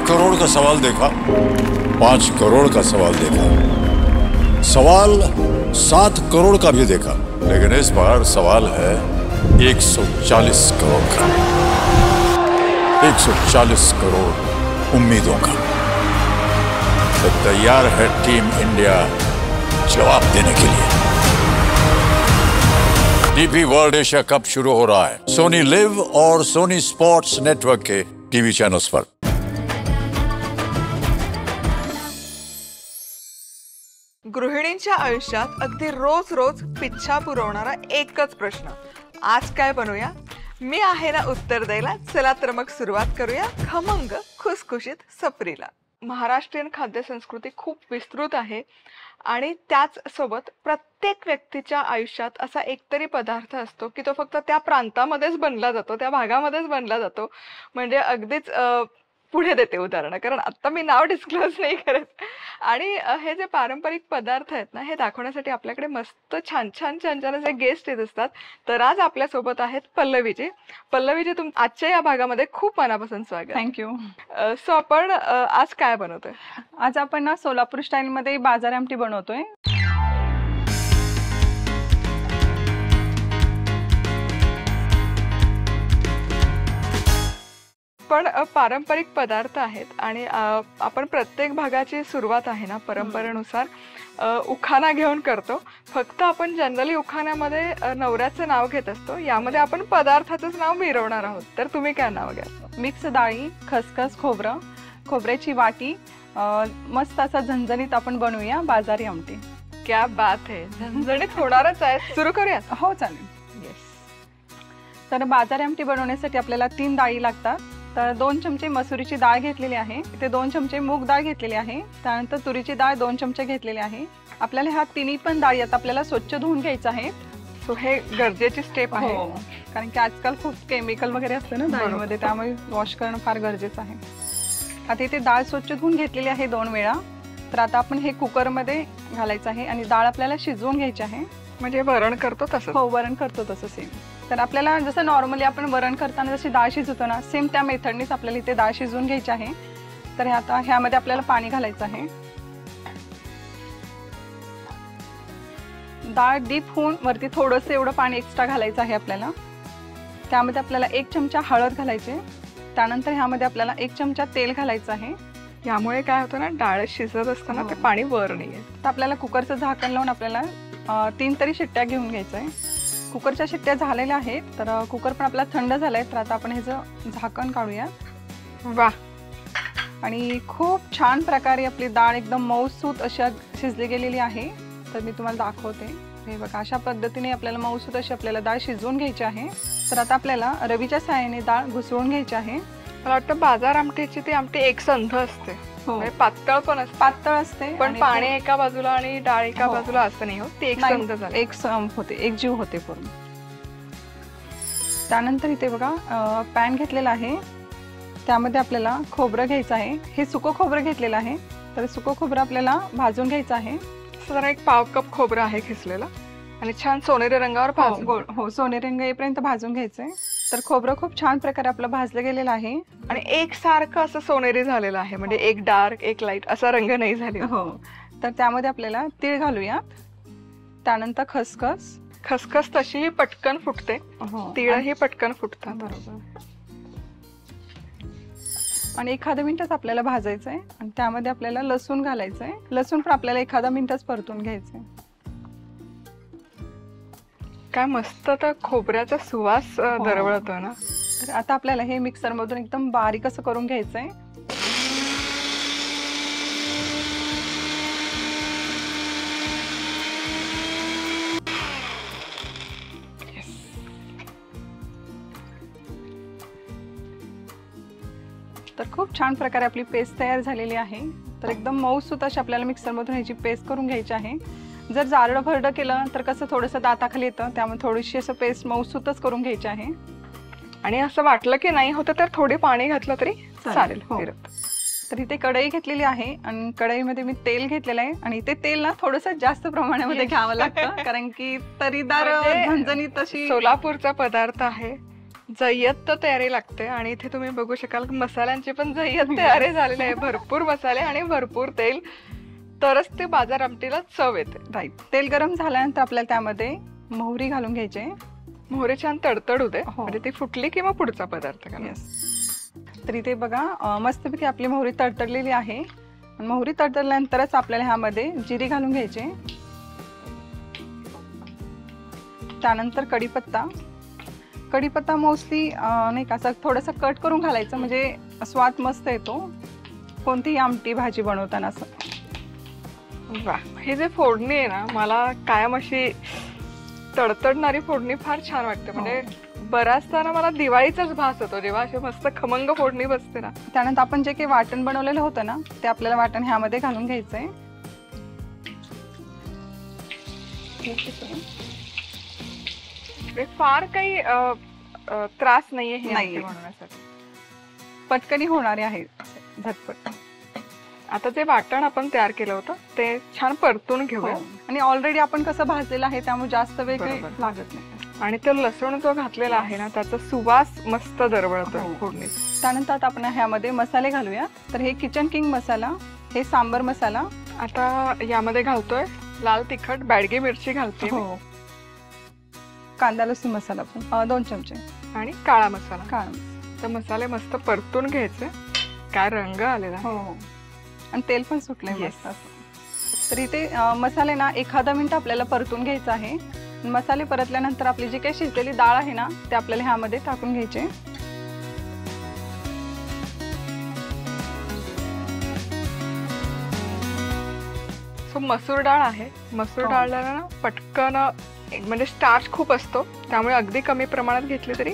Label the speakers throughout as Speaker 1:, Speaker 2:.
Speaker 1: करोड़ का सवाल देखा, 5 करोड़ का सवाल देखा, सवाल 7 करोड़ का भी देखा, लेकिन इस बार सवाल है 140 करोड़ का। 140 करोड़ उम्मीदों का। तो तैयार है टीम इंडिया जवाब देने के लिए। डीपी वर्ल्ड एशिया कप शुरू हो रहा है सोनी लिव और सोनी स्पोर्ट्स नेटवर्क के टीवी चैनल्स पर।
Speaker 2: गृहिणींच्या आयुष्यात अगदी रोज रोज पिच्छा पुरवणारा एकच प्रश्न, आज काय बनवूया? मी आहे ना उत्तर द्यायला. चला तर मग सुरुवात करूया खमंग खुसखुशीत सफरीला. महाराष्ट्रीयन खाद्य संस्कृती खूप विस्तृत आहे आणि त्याच सोबत प्रत्येक व्यक्तीच्या आयुष्यात असा एकतरी पदार्थ असतो की तो फक्त त्या प्रांतामध्येच बनला जातो, त्या भागामध्येच बनला जातो. म्हणजे अगदीच पुढे देते उदाहरण, कारण आता मी नाव डिस्क्लोज नाही करत. आणि हे जे पारंपरिक पदार्थ आहेत ना, हे दाखवण्यासाठी आपल्याकडे मस्त छान छान छान छान असे गेस्ट येत असतात. तर आज आपल्यासोबत आहेत पल्लवीजी. पल्लवीजी, आजच्या या भागामध्ये खूप मनापासून स्वागत.
Speaker 3: थँक्यू.
Speaker 2: सो आपण आज काय बनवतोय?
Speaker 3: आज आपण ना सोलापूर स्टाईलमध्ये बाजार आमटी बनवतोय.
Speaker 2: पण पारंपरिक पदार्थ आहेत आणि आपण प्रत्येक भागाची सुरुवात आहे ना परंपरेनुसार उखाणा घेऊन करतो. फक्त आपण जनरली उखाण्यामध्ये नवऱ्याचं नाव घेत असतो, यामध्ये आपण पदार्थाचंच नाव मिरवणार आहोत. तर तुम्ही काय नाव घ्या?
Speaker 3: मिक्स डाळी, खसखस, खोबरं, खोबऱ्याची वाटी, मस्त असा झणझणीत आपण बनवूया बाजारी आमटी.
Speaker 2: क्या बात आहे, झणझणीत होणारच आहे. सुरू करूया?
Speaker 3: हो चालेल. येस. तर बाजारी आमटी बनवण्यासाठी आपल्याला 3 डाळी लागतात. तर 2 चमचे मसुरीची डाळ घेतलेली आहे, इथे 2 चमचे मूग डाळ घेतलेली आहे, त्यानंतर तुरीची डाळ 2 चमचे घेतलेली आहे. आपल्याला ह्या तिन्ही पण डाळी आता आपल्याला स्वच्छ धुवून घ्यायचं आहे.
Speaker 2: सो हे गरजेची स्टेप आहे,
Speaker 3: कारण की आजकाल खूप केमिकल वगैरे असतं ना डाळीमध्ये, त्यामुळे वॉश करणं फार गरजेचं आहे. आता इथे डाळ स्वच्छ धुवून घेतलेली आहे 2 वेळा. तर आता आपण हे कुकरमध्ये घालायचं आहे आणि डाळ आपल्याला शिजवून घ्यायची आहे.
Speaker 2: म्हणजे वरण करतो तसं?
Speaker 3: हो, वरण करतो तसं सेम. तर आपल्याला जसं नॉर्मली आपण वरण करताना जशी डाळ शिजवतो ना, सेम त्या मेथडनीच आपल्याला इथे डाळ शिजवून घ्यायची आहे. तर आता ह्यामध्ये आपल्याला पाणी घालायचं आहे. डाळ डीप होऊन वरती थोडंसं एवढं पाणी एक्स्ट्रा घालायचं आहे आपल्याला. त्यामध्ये आपल्याला 1 चमचा हळद घालायचे. त्यानंतर ह्यामध्ये आपल्याला 1 चमचा तेल घालायचं आहे.
Speaker 2: यामुळे काय होतं ना, डाळ शिजत असताना ते पाणी वर नाही येत.
Speaker 3: तर आपल्याला कुकरचं झाकण लावून आपल्याला 3 तरी शिट्ट्या घेऊन घ्यायचं आहे. कुकरच्या शिट्ट्या झालेल्या आहेत, तर कुकर पण आपला थंड झालाय. तर आता आपण ह्याचं झाकण काढूया.
Speaker 2: वा.
Speaker 3: आणि खूप छान प्रकारे आपली डाळ एकदम मऊसूत अशा शिजली गेलेली आहे. तर मी तुम्हाला दाखवते. हे बघा, अशा पद्धतीने आपल्याला मऊसूत अशी आपल्याला डाळ शिजवून घ्यायची आहे. तर आता आपल्याला रवीच्या साहाय्याने डाळ घुसळून घ्यायची आहे.
Speaker 2: मला वाटतं बाजार आमटीची ती आमटी एकसंध असते, पातळ पण असते.
Speaker 3: पातळ असते,
Speaker 2: पण पाणी एका बाजूला आणि डाळ एका बाजूला असं नाही होत, ती एकसंध झाली,
Speaker 3: एकसम होते, एकजीव होते पूर्ण. त्यानंतर इथे बघा पॅन घेतलेला आहे, त्यामध्ये आपल्याला खोबरं घ्यायचं आहे. हे सुकं खोबरं घेतलेलं आहे. तर सुकं खोबरं आपल्याला भाजून घ्यायचं आहे.
Speaker 2: जरा 1 पाव कप खोबरं आहे खिसलेलं आणि छान सोनेरी रंगावर भाजून.
Speaker 3: हो, सोनेरी रंग येईपर्यंत भाजून घ्यायचंय. तर खोबरं खूप छान प्रकारे आपलं भाजलं गेलेलं आहे
Speaker 2: आणि एकसारखं असं सोनेरी झालेलं आहे. म्हणजे एक डार्क एक लाईट असा रंग नाही झालेला.
Speaker 3: हो. तर त्यामध्ये आपल्याला तीळ घालूया. त्यानंतर खसखस.
Speaker 2: खसखस तशीही पटकन फुटते, तीळही पटकन फुटतात.
Speaker 3: बरोबर. आणि 1 मिनिटच आपल्याला भाजायचं आहे. आणि त्यामध्ये आपल्याला लसूण घालायचं आहे. लसूण पण आपल्याला 1 मिनिटच परतून घ्यायचंय.
Speaker 2: काय मस्त तर खोबऱ्याचा सुवास दरवळतो ना.
Speaker 3: तर आता आपल्याला हे मिक्सर मधून एकदम बारीक असं करून घ्यायचंय. तर खूप छान प्रकारे आपली पेस्ट तयार झालेली आहे. तर एकदम मऊसूत अशी आपल्याला मिक्सर मधून ह्याची पेस्ट करून घ्यायची आहे. जर जारडं भरडं केलं तर कसं थोडंसं दाताखाली येतं, त्यामुळे थोडीशी असं पेस्ट मऊसूतच करून घ्यायची आहे.
Speaker 2: आणि असं वाटलं की नाही होतं तर थोडे पाणी घातलं तरी चालेल.
Speaker 3: तर इथे कढई घेतलेली आहे आणि कढईमध्ये मी तेल घेतलेलं आहे. आणि ते तेल ना थोडंसं जास्त प्रमाणामध्ये घ्यावं लागतं, कारण की तरीदार झणझणीत अशी
Speaker 2: सोलापूरचा पदार्थ आहे. जय्यत तयारी लागते आणि इथे तुम्ही बघू शकाल मसाल्यांची पण जय्यत तयारी झालेली आहे. भरपूर मसाले आणि भरपूर तेल, तरच ते बाजार आमटीला चव येते.
Speaker 3: राईट. तेल गरम झाल्यानंतर आपल्याला त्यामध्ये मोहरी घालून घ्यायची.
Speaker 2: मोहरी छान तडतड होते, म्हणजे ती फुटली की मग पुढचा पदार्थ करा.
Speaker 3: तर इथे बघा मस्तपैकी आपली मोहरी तडतडलेली आहे. मोहरी तडतडल्यानंतरच आपल्याला ह्यामध्ये जिरे घालून घ्यायचे. त्यानंतर कढीपत्ता. कढीपत्ता मोस्टली नाही का असं थोडंसं कट करून घालायचं, म्हणजे स्वाद मस्त येतो कोणतीही आमटी भाजी बनवताना. असं
Speaker 2: वा, ही जे फोडणी आहे ना, मला कायम अशी तडतडणारी फोडणी फार छान वाटते. म्हणजे बऱ्याचदा ना मला दिवाळीचाच भास होतो जेव्हा अशी मस्त खमंग फोडणी बसते ना.
Speaker 3: त्यानंतर आपण जे काही वाटण बनवलेलं होतं ना, ते आपल्याला वाटण ह्यामध्ये घालून घ्यायचंय.
Speaker 2: फार काही त्रास नाहीये हे आमटी बनवण्यासाठी,
Speaker 3: पटकनी होणारे आहे झटपट.
Speaker 2: आता जे वाटण आपण तयार केलं होतं ते छान परतून घेऊया.
Speaker 3: आणि ऑलरेडी आपण कसं भाजलेलं आहे त्यामुळे जास्त वेळ काही लागत नाही.
Speaker 2: आणि तो लसूण जो घातलेला आहे ना, त्याचा सुवास मस्त दरवळतो फोडणीत.
Speaker 3: त्यानंतर आता आपण ह्यामध्ये मसाले घालूया. तर हे किचन किंग मसाला, हे सांबर मसाला.
Speaker 2: आता यामध्ये घालतोय लाल तिखट, बॅडगी मिरची घालते,
Speaker 3: कांदा लसूण मसाला पण 2 चमचे,
Speaker 2: आणि काळा मसाला. तर मसाले मस्त परतून घ्यायचे. काय रंग आलेला आहे,
Speaker 3: आणि तेल पण सुटलंय मस्त. तर इथे मसाले ना 1 मिनिट आपल्याला परतून घ्यायचं आहे. मसाले परतल्यानंतर आपली जी काही शिजलेली डाळ आहे ना, ते आपल्याला ह्यामध्ये टाकून घ्यायचे.
Speaker 2: सो मसूर डाळ आहे. मसूर डाळला ना पटकन, म्हणजे स्टार्च खूप असतो त्यामुळे अगदी कमी प्रमाणात घेतली तरी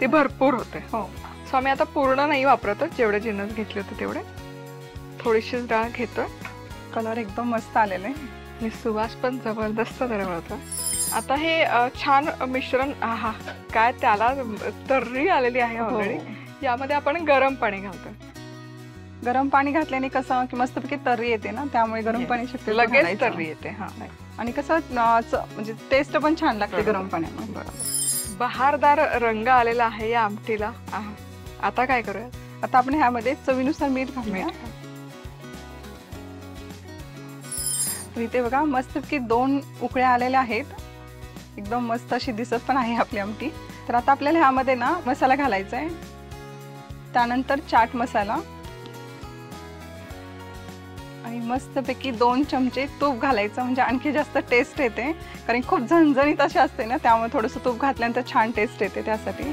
Speaker 2: ती भरपूर होते. सो आम्ही आता पूर्ण नाही वापरतो, जेवढे जिन्नस घेतले होते तेवढे. थोडीशीच डाळ घेतोय.
Speaker 3: कलर एकदम मस्त आलेला आहे
Speaker 2: आणि सुवास पण जबरदस्त दरवळतो. आता हे छान मिश्रण, आहा काय त्याला तर्री आलेली आहे ऑलरेडी. यामध्ये आपण गरम पाणी घालतोय.
Speaker 3: गरम पाणी घातल्याने कसं की मस्तपैकी तर्री येते ना, त्यामुळे गरम पाणी शक्यतो
Speaker 2: लगेच तर्री येते. हा,
Speaker 3: आणि कसं म्हणजे टेस्ट पण छान लागते गरम पाण्यामध्ये.
Speaker 2: बरोबर. बहारदार रंग आलेला आहे या आमटीला. आता काय करूया?
Speaker 3: आता आपण ह्यामध्ये चवीनुसार मीठ घालूया. इथे बघा मस्तपैकी 2 उकळ्या आलेल्या आहेत. एकदम मस्त अशी दिसत पण आहे आपली आमटी. तर आता आपल्याला ह्यामध्ये ना मसाला घालायचा आहे. त्यानंतर चाट मसाला, आणि मस्तपैकी 2 चमचे तूप घालायचं, म्हणजे आणखी जास्त टेस्ट येते. कारण खूप झणझणीत अशी असते ना, त्यामुळे थोडंसं तूप घातल्यानंतर छान टेस्ट येते. त्यासाठी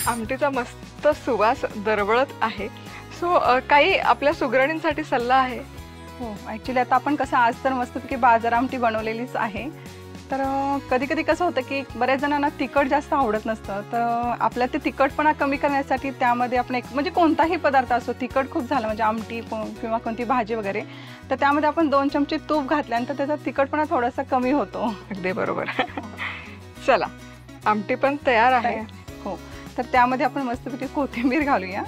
Speaker 2: आमटीचा मस्त सुवास दरवळत आहे. सो काही आपल्या सुगरणींसाठी सल्ला आहे?
Speaker 3: हो, ॲक्च्युली आता आपण कसं आज तर मस्तपैकी बाजार आमटी बनवलेलीच आहे. तर कधी कधी कसं होतं की बऱ्याच जणांना तिखट जास्त आवडत नसतं. तर आपल्या ते तिखटपणा कमी करण्यासाठी त्यामध्ये आपण म्हणजे कोणताही पदार्थ असो, तिखट खूप झालं म्हणजे आमटी किंवा कोणती भाजी वगैरे, तर त्यामध्ये आपण 2 चमचे तूप घातल्यानंतर त्याचा तिखटपणा थोडासा कमी होतो.
Speaker 2: अगदी बरोबर. चला, आमटी पण तयार आहे.
Speaker 3: हो, तर त्यामध्ये आपण मस्तपैकी कोथिंबीर घालूया.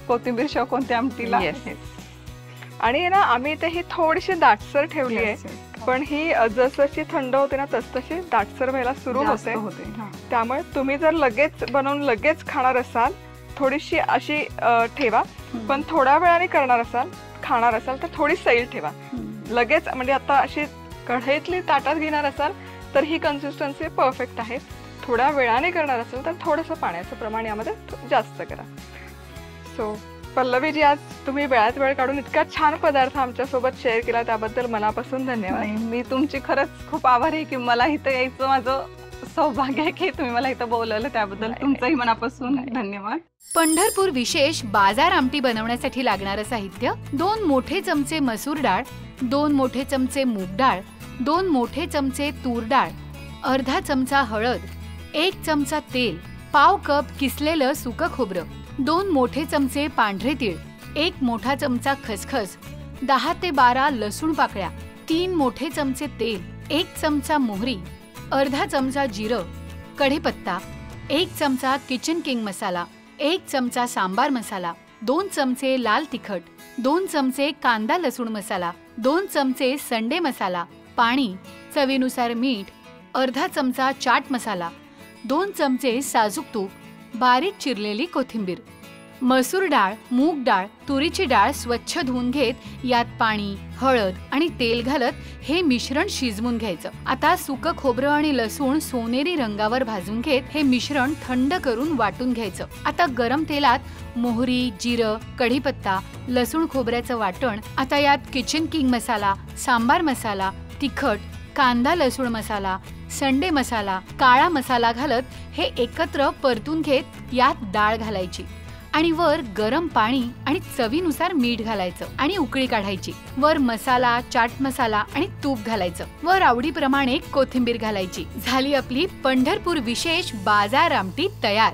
Speaker 3: कोथिंबीर शिवाय कोणत्या आमटीला.
Speaker 2: आणि ना आम्ही इथे ही थोडीशी दाटसर ठेवली आहे, पण ही जसजशी थंड होते ना तसतशी दाटसर व्हायला सुरू होते. त्यामुळे तुम्ही जर लगेच बनवून लगेच खाणार असाल, थोडीशी अशी ठेवा. पण थोड्या वेळाने खाणार असाल तर थोडी सैल ठेवा. लगेच म्हणजे आता अशी कढईतली ताटात घेणार असाल तर ही कन्सिस्टन्सी परफेक्ट आहे. थोड्या वेळाने करणार असाल तर थोडंसं पाण्याचं प्रमाण यामध्ये जास्त करा. सो पल्लवीजी, आज तुम्ही वेळात वेळ काढून इतका छान पदार्थ आमच्यासोबत शेअर केला त्याबद्दल मनापासून धन्यवाद.
Speaker 3: मी तुमची खरंच खूप आभारी आहे की मला इथं यायचं माझं सौभाग्य आहे की तुम्ही मला इथं बोलवलं, त्याबद्दल तुमचंही मनापासून धन्यवाद.
Speaker 4: पंढरपूर विशेष बाजार आमटी बनवण्यासाठी लागणारं साहित्य: 2 मोठे चमचे मसूर डाळ, 2 मोठे चमचे मूग डाळ, 2 मोठे चमचे तूर डाळ, अर्धा चमचा हळद, 1 चमचा तेल, पाव कप किसलेलं सुकं खोबरं, 2 मोठे चमचे पांढरे तीळ, 1 मोठा चमचा खसखस, 10 ते 12 लसूण पाकळ्या, 3 मोठे चमचे तेल, 1 चमचा मोहरी, अर्धा चमचा जिरं, कढीपत्ता, 1 चमचा किचन किंग मसाला, 1 चमचा सांबार मसाला, 2 चमचे लाल तिखट, 2 चमचे कांदा लसूण मसाला, 2 चमचे संडे मसाला, पाणी, चवीनुसार मीठ, अर्धा चमचा चाट मसाला, 2 चमचे साजूक तूप, बारीक चिरलेली कोथिंबीर, मसूर डाळ, मूग डाळ, तुरीची डाळ स्वच्छ धुवून घेत यात पाणी, हळद आणि तेल घालत हे मिश्रण शिजवून घ्यायचं. आता सुकं खोबरं आणि लसूण सोनेरी रंगावर भाजून घेत हे मिश्रण थंड करून वाटून घ्यायचं. आता गरम तेलात मोहरी, जिरं, कढीपत्ता, लसूण खोबऱ्याचं वाटण, आता यात किचन किंग मसाला, सांबार मसाला, तिखट, कांदा लसूण मसाला, संडे मसाला, काळा मसाला घालत हे एकत्र परतून घेत यात डाळ घालायची आणि वर गरम पाणी आणि चवीनुसार मीठ घालायचं आणि उकळी काढायची. वर मसाला, चाट मसाला आणि तूप घालायचं. वर आवडीप्रमाणे कोथिंबीर घालायची. झाली आपली पंढरपूर विशेष बाजार आमटी तयार.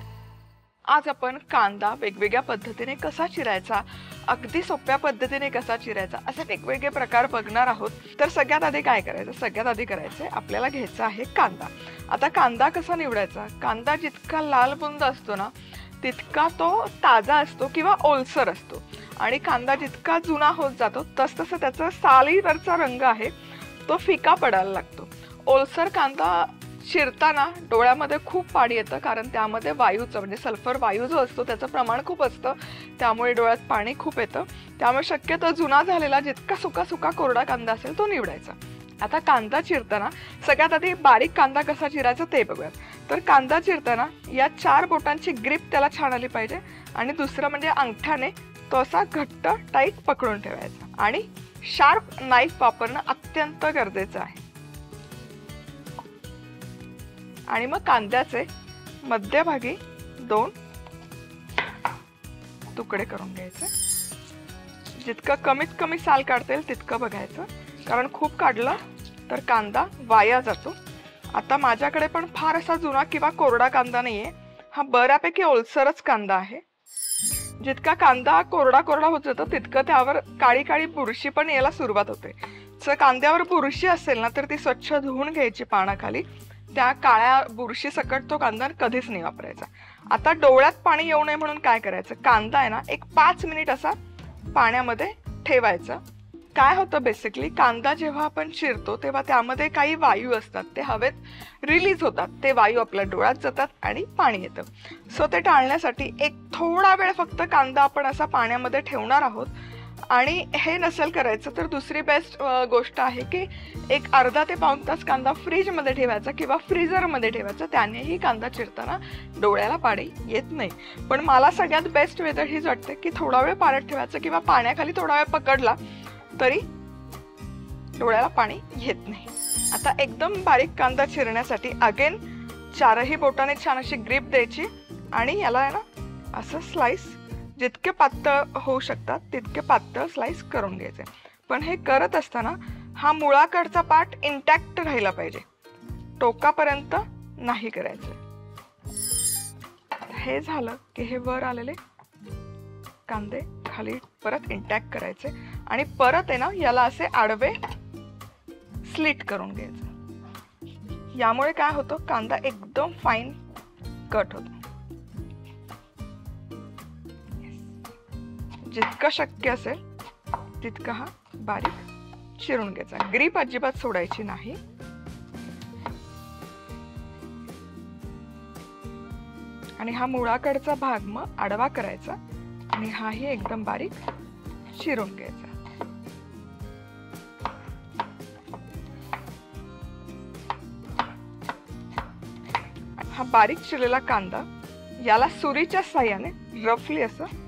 Speaker 2: आज आपण कांदा वेगवेगळ्या पद्धतीने कसा चिरायचा, अगदी सोप्या पद्धतीने कसा चिरायचा, असे वेगवेगळे प्रकार बघणार आहोत. तर सगळ्यात आधी काय करायचं, सगळ्यात आधी करायचंय आपल्याला घ्यायचा आहे कांदा. आता कांदा कसा निवडायचा, कांदा जितका लाल बुंद असतो ना तितका तो ताजा असतो किंवा ओलसर असतो आणि कांदा जितका जुना होत जातो तसतसं त्याचा सालीवरचा रंग आहे तो फिका पडायला लागतो. ओलसर कांदा चिरताना डोळ्यामध्ये खूप पाणी येतं कारण त्यामध्ये वायूचं म्हणजे सल्फर वायू जो असतो त्याचं प्रमाण खूप असतं, त्यामुळे डोळ्यात पाणी खूप येतं. त्यामुळे शक्यतो जुना झालेला जितका सुका कोरडा कांदा असेल तो निवडायचा. आता कांदा चिरताना सगळ्यात आधी बारीक कांदा कसा चिरायचा ते बघूयात. तर कांदा चिरताना या 4 बोटांची ग्रिप त्याला छान आली पाहिजे आणि दुसरं म्हणजे अंगठ्याने तो असा घट्ट टाईट पकडून ठेवायचा आणि शार्प नाईफ वापरणं अत्यंत गरजेचं आहे. आणि मग कांद्याचे मध्यभागी 2 तुकडे करून घ्यायचे. जितकं कमीत कमी साल काढता येईल तितकं बघायचं कारण खूप काढलं तर कांदा वाया जातो. आता माझ्याकडे पण फार असा जुना किंवा कोरडा कांदा नाहीये, हा बऱ्यापैकी ओलसरच कांदा आहे. जितका कांदा कोरडा होत जातो तितकं त्यावर काळी काळी बुरशी पण यायला सुरुवात होते. जर कांद्यावर बुरशी असेल ना तर ती स्वच्छ धुवून घ्यायची पाण्याखाली. त्या काळ्या बुरशी सकट तो कांदा कधीच नाही वापरायचा. आता डोळ्यात पाणी येऊ नये म्हणून काय करायचं, कांदा आहे ना एक 5 मिनिट असा पाण्यामध्ये ठेवायचा. काय होतं बेसिकली कांदा जेव्हा आपण चिरतो तेव्हा त्यामध्ये काही वायू असतात ते हवेत रिलीज होतात, ते वायू आपल्या डोळ्यात जातात आणि पाणी येतं. सो ते टाळण्यासाठी एक थोडा वेळ फक्त कांदा आपण असा पाण्यामध्ये ठेवणार आहोत. आणि हे नसेल करायचं तर दुसरी बेस्ट गोष्ट आहे की एक अर्धा ते पाऊण तास कांदा फ्रीजमध्ये ठेवायचा किंवा फ्रीझरमध्ये ठेवायचा, त्यानेही कांदा चिरताना डोळ्याला पाणी येत नाही. पण मला सगळ्यात बेस्ट मेथड हीच वाटते की थोडा वेळ पाण्यात ठेवायचं किंवा पाण्याखाली थोडा वेळ पकडला तरी डोळ्याला पाणी येत नाही. आता एकदम बारीक कांदा चिरण्यासाठी अगेन 4ही बोटाने छान अशी ग्रीप द्यायची आणि याला आहे ना असं स्लाइस जितके पातळ होऊ शकतात तितके पातळ स्लाइस करून घ्यायचे. पण हे करत असताना हा मुळाकडचा पार्ट इंटॅक्ट राहिला पाहिजे, टोकापर्यंत नाही करायचं. हे झालं की हे वर आलेले कांदे खाली परत इंटॅक्ट करायचे आणि परत आहे ना याला असे आडवे स्लिट करून घ्यायचं. यामुळे काय होतं कांदा एकदम फाईन कट होतो. जितकं शक्य असेल तितकं हा बारीक चिरून घ्यायचा. ग्रीप अजिबात सोडायची नाही. आणि हा मुळाकडचा भाग मग आडवा करायचा आणि हाही एकदम बारीक चिरून घ्यायचा. हा बारीक चिरलेला कांदा याला सुरीच्या साह्याने रफली असं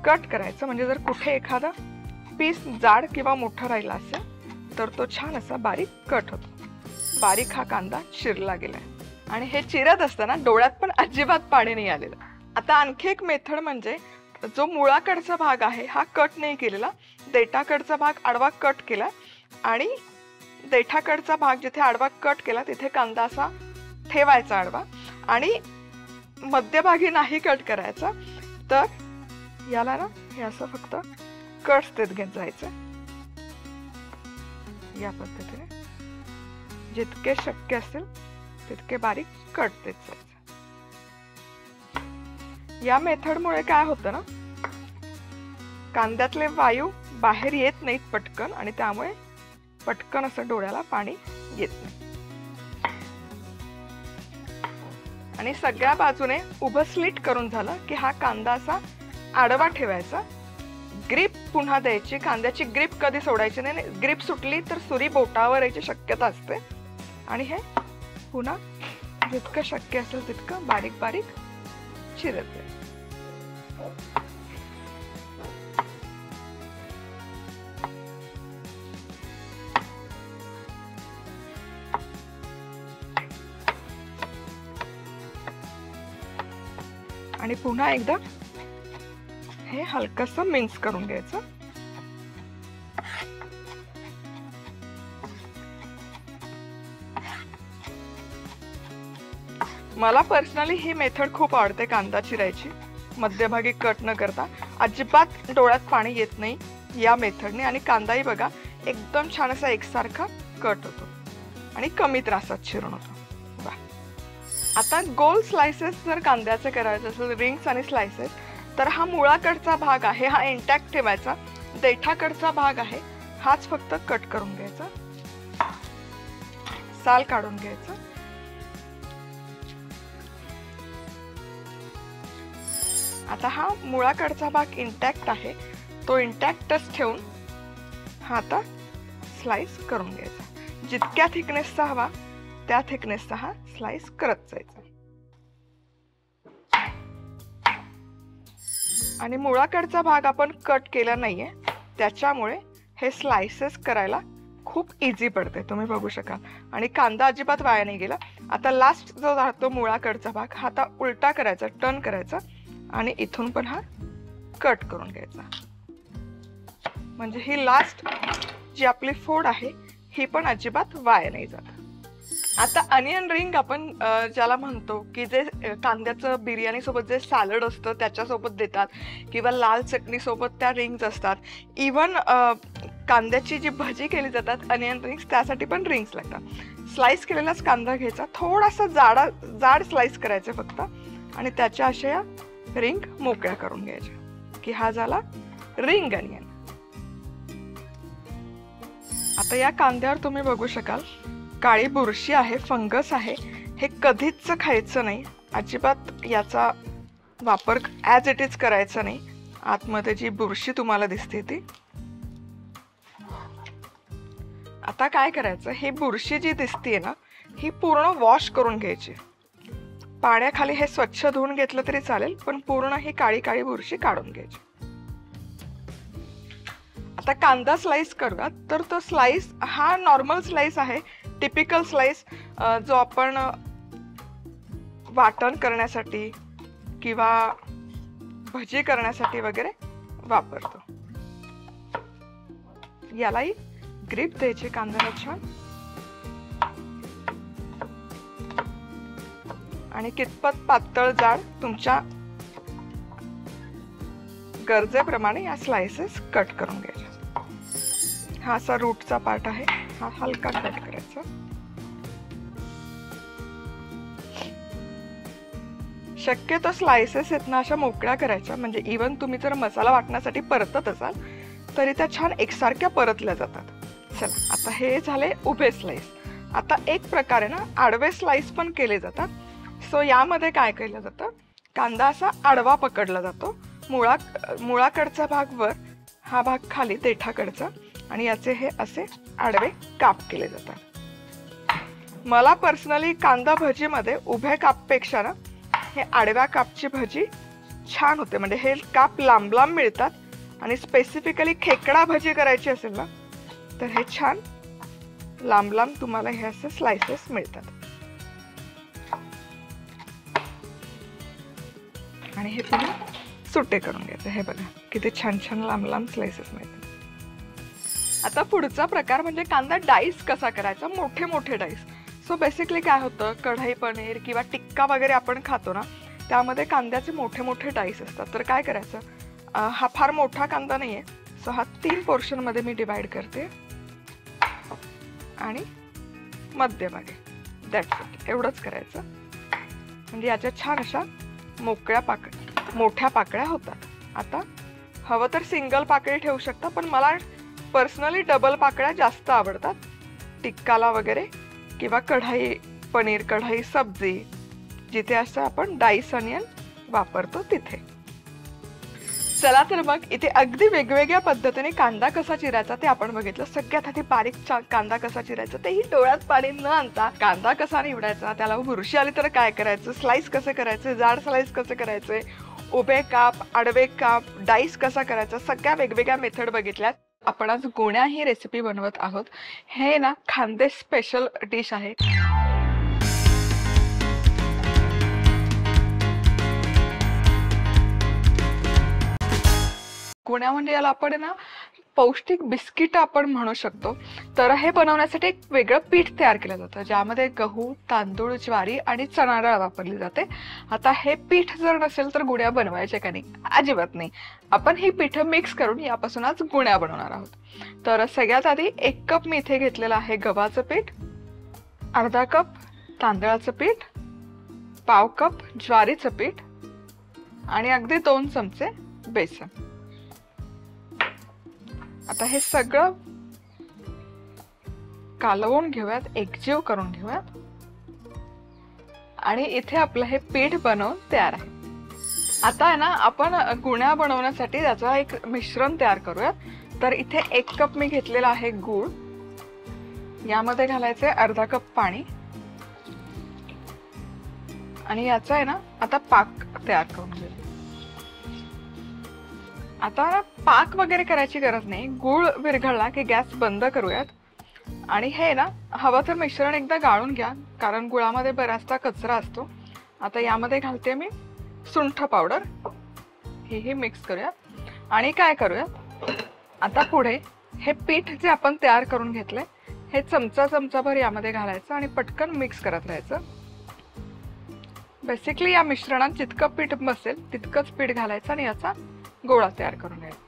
Speaker 2: कट करायचं, म्हणजे जर कुठे एखादा पीस जाड किंवा मोठा राहिला असेल तर तो छान असा बारीक कट होतो. बारीक हा कांदा चिरला गेलाय आणि हे चिरत असताना डोळ्यात पण अजिबात पाणी नाही आलेलं. आता आणखी एक मेथड म्हणजे जो मुळाकडचा भाग आहे हा कट नाही केलेला, देठाकडचा भाग आडवा कट केला आणि देठाकडचा भाग जिथे आडवा कट केला तिथे कांदा असा ठेवायचा आडवा आणि मध्यभागी नाही कट करायचा. तर याला ना हे असं फक्त कट्स देत घेत जायचं. या पद्धतीने जितके शक्य असेल तितके बारीक कट देत जायचं. या मेथडमुळे काय होतं ना कांद्यातले वायू बाहेर येत नाहीत पटकन आणि त्यामुळे पटकन असं डोळ्याला पाणी येत नाही. आणि सगळ्या बाजूने उभं स्लिट करून झालं की हा कांदा असा आडवा ठेवायचा. ग्रिप पुन्हा द्यायची. कांद्याची ग्रिप कधी सोडायची नाही. ग्रिप सुटली तर सुरी बोटावर यायची शक्यता असते. आणि हे पुन्हा जितकं शक्य असेल तितकं बारीक बारीक चिरत द्यायचं. आणि पुन्हा एकदा हे हलकसं मिक्स करून घ्यायचं. मला पर्सनली ही मेथड खूप आवडते कांदा चिरायची, मध्यभागी कट न करता. अजिबात डोळ्यात पाणी येत नाही या मेथडने. आणि कांदाही बघा एकदम छान असा एकसारखा कट होतो आणि कमी त्रासात चिरून होतो. आता गोल स्लाइसेस जर कांद्याचे करायचे असेल, रिंग्स आणि स्लाइसेस, तर हा मुळाकडचा भाग आहे हा इंटॅक्ट ठेवायचा. देठाकडचा भाग आहे हाच फक्त कट करून घ्यायचा, साल काढून घ्यायचं. आता हा मुळाकडचा भाग इंटॅक्ट आहे, तो इंटॅक्टच ठेवून हा आता स्लाइस करून घ्यायचा. जितक्या थिकनेसचा हवा त्या थिकनेसचा हा स्लाइस करत जायचा. आणि मुळाकडचा भाग आपण कट केला नाहीये, त्याच्यामुळे हे स्लाइसेस करायला खूप इझी पडते, तुम्ही बघू शकाल. आणि कांदा अजिबात वाया नाही गेला. आता लास्ट जो राहतो मुळाकडचा भाग हा आता उलटा करायचा, टर्न करायचा आणि इथून पण हा कट करून घ्यायचा. म्हणजे ही लास्ट जी आपली फोड आहे ही पण अजिबात वाया नाही जात. आता अनियन रिंग आपण ज्याला म्हणतो की जे कांद्याचं बिर्याणी सोबत जे सॅलड असतं त्याच्यासोबत देतात किंवा लाल चटणी सोबत त्या रिंग्स असतात. इवन कांद्याची जी भजी केली जातात अनियन रिंग्स, त्यासाठी पण रिंग्स लागतात. स्लाइस केलेलाच कांदा घ्यायचा, थोडासा जाड स्लाइस करायचे फक्त आणि त्याच्या अशा या रिंग मोकळ्या करून घ्यायच्या की हा झाला रिंग अनियन. आता या कांद्यावर तुम्ही बघू शकाल काळी बुरशी आहे, फंगस आहे. हे कधीच खायचं नाही, अजिबात याचा वापर ॲज इट इज करायचा नाही. आतमध्ये जी बुरशी तुम्हाला दिसते ती. आता काय करायचं, ही बुरशी जी दिसते ना ही पूर्ण वॉश करून घ्यायची. पाण्याखाली हे स्वच्छ धुवून घेतलं तरी चालेल, पण पूर्ण ही काळी काळी बुरशी काढून घ्यायची. आता कांदा स्लाइस करूया, तर तो स्लाइस हा नॉर्मल स्लाइस आहे, टिपिकल स्लाइस जो आपण वाटण करण्यासाठी किंवा भजी करण्यासाठी वगैरे वापरतो. यालाही ग्रिप द्यायची कांद्याला छान. आणि कितपत पातळ जाड तुमच्या गरजेप्रमाणे या स्लाइसेस कट करून घ्यायच्या. हा असा रूटचा पार्ट आहे, हा हलका कट करायचा. शक्यतो स्लाइसेस आहेत ना अशा मोकळ्या करायच्या, म्हणजे इवन तुम्ही जर मसाला वाटण्यासाठी परतत असाल तरी त्या छान एकसारख्या परतल्या जातात. चला आता हे झाले उभे स्लाइस. आता एक प्रकारे ना आडवे स्लाइस पण केले जातात. सो यामध्ये काय केलं जातं, कांदा असा आडवा पकडला जातो, मुळाकडचा भाग वर, हा भाग खाली देठाकडचा, आणि याचे हे असे आडवे काप केले जातात. मला पर्सनली कांदा भजीमध्ये उभ्या कापपेक्षा ना हे आडव्या कापची भजी छान होते. म्हणजे हे काप लांब लांब मिळतात आणि स्पेसिफिकली खेकडा भजी करायची असेल ना तर हे छान लांब लांब तुम्हाला हे असे स्लाइसेस मिळतात. आणि हे पुन्हा सुटे करून घ्यायचे. हे बघा किती छान छान लांब लांब स्लाइसेस मिळतात. आता पुढचा प्रकार म्हणजे कांदा डाईस कसा करायचा, मोठे मोठे डाईस. सो बेसिकली काय होतं, कढई पनीर किंवा टिक्का वगैरे आपण खातो ना त्यामध्ये कांद्याचे मोठे मोठे डाईस असतात. तर काय करायचं, हा फार मोठा कांदा नाही आहे, सो हा 3 पोर्शनमध्ये मी डिवाइड करते आणि मध्यभागी दॅट्स इट, एवढंच करायचं. म्हणजे याच्या छान अशा मोठ्या पाकळ्या होतात. आता हवं तर सिंगल पाकळी ठेवू शकता, पण मला पर्सनली डबल पाकळ्या जास्त आवडतात टिक्काला वगैरे किंवा कढई पनीर, कढई सब्जी जिथे असं आपण डाईस ऑनियन वापरतो तिथे. चला तर मग इथे अगदी वेगवेगळ्या पद्धतीने कांदा कसा चिरायचा ते आपण बघितलं. सगळ्यात आधी बारीक कांदा कसा चिरायचा तेही डोळ्यात पाणी न आणता कांदा कसा निवडायचा, त्याला बुरशी आली तर काय करायचं, स्लाइस कसे करायचे, जाड स्लाइस कसे करायचे, उभे काप, आडवे काप, डाईस कसा करायचा, सगळ्या वेगवेगळ्या मेथड बघितल्यात. आपण आज गुण्या ही रेसिपी बनवत आहोत. हे ना खानदेश स्पेशल डिश आहे. गुण्या म्हणजे याला आपण ना पौष्टिक बिस्किट आपण म्हणू शकतो. तर हे बनवण्यासाठी एक वेगळं पीठ तयार केलं जातं ज्यामध्ये गहू, तांदूळ, ज्वारी आणि चणा डाळ वापरली जाते. आता हे पीठ जर नसेल तर गुण्या बनवायचे का नाही? अजिबात नाही. आपण ही पीठं मिक्स करून यापासून आज गुण्या बनवणार आहोत. तर सगळ्यात आधी 1 कप मी इथे घेतलेलं आहे गव्हाचं पीठ, अर्धा कप तांदळाचं पीठ, पाव कप ज्वारीचं पीठ आणि अगदी 2 चमचे बेसन. आता हे सगळं कालवून घेऊयात, एकजीव करून घेऊयात आणि इथे आपलं हे पीठ बनवून तयार आहे. आता आहे ना आपण गुण्या बनवण्यासाठी त्याचं एक मिश्रण तयार करूयात. तर इथे 1 कप मी घेतलेला आहे गूळ, यामध्ये घालायचे अर्धा कप पाणी आणि याचा आहे ना आता पाक तयार करून घेऊ. आता ना पाक वगैरे करायची गरज नाही. गूळ विरघळला की गॅस बंद करूयात आणि हे ना हवं तर मिश्रण एकदा गाळून घ्या कारण गुळामध्ये बराचसा कचरा असतो. आता यामध्ये घालते मी सुंठ पावडर, हे मिक्स करूयात आणि काय करूयात आता पुढे हे पीठ जे आपण तयार करून घेतलंय हे चमचाभर यामध्ये घालायचं आणि पटकन मिक्स करत राहायचं. बेसिकली या मिश्रणात जितकं पीठ बसेल तितकंच पीठ घालायचं आणि याचा गोळा तयार करून घ्यायचा.